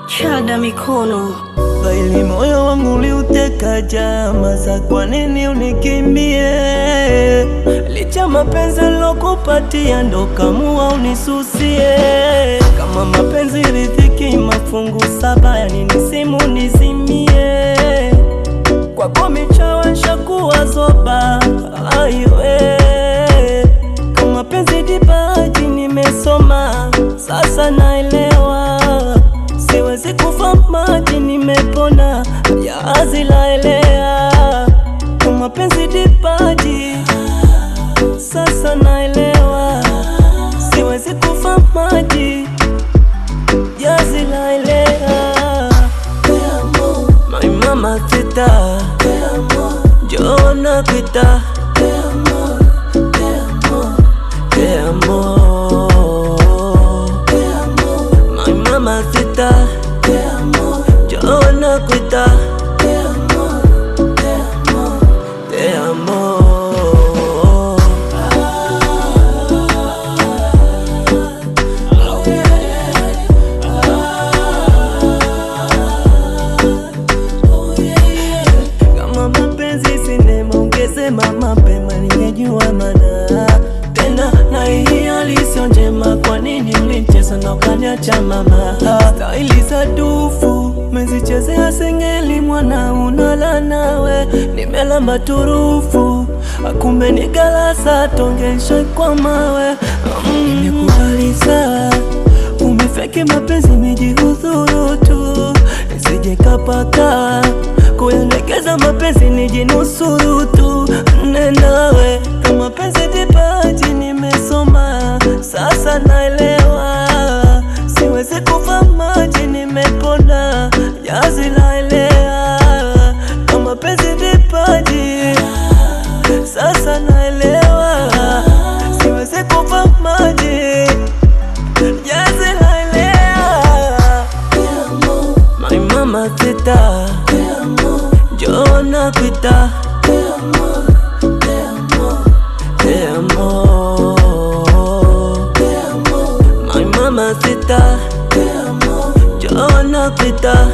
Chada mikono baili moyo wangu uliuteka jama za kwa nini unikimbie? Licha mapenzi nilokupatia ndo kamua unisusie. Kama mapenzi riziki mafungu saba ya nini simu nizimie? Kwako michawa nshakuwa zoba aiwe. Kama penzi dibaji nimesoma sasa naelewa. Siwezi kufa maji nimepona jahazi laelea. Kama penzi dibaji sasa naelewa. Siwezi kufa maji jahazi laelea. My mama tita Jona kwita Te amo My mama tita Jona kwita Te amo Kama mapenzi sinema ungesema mapema ningejua mana. Tena na hii halisio njema, kwa nini ulicheza na ukaniacha mama? Staili za dufu mezichezea sengeli, mwana unala nawe nimelamba turufu. Akumbe ni galasa tongesha kwa mawe. Nimekubaliza umefeki mapenzi mijihudhurutu. Nisije kapaka kuendekeza mapenzi nijinusuru tu. Nenawe kama penzi dibaji nimesoma sasa naelewa. Siwezi kufa maji nimepona jahazi laelea. Kama penzi dibaji sasa naelewa. Siwezi kufa maji jahazi laelea. My mama tita Jona kwita Te amo My mama tita Jona kwita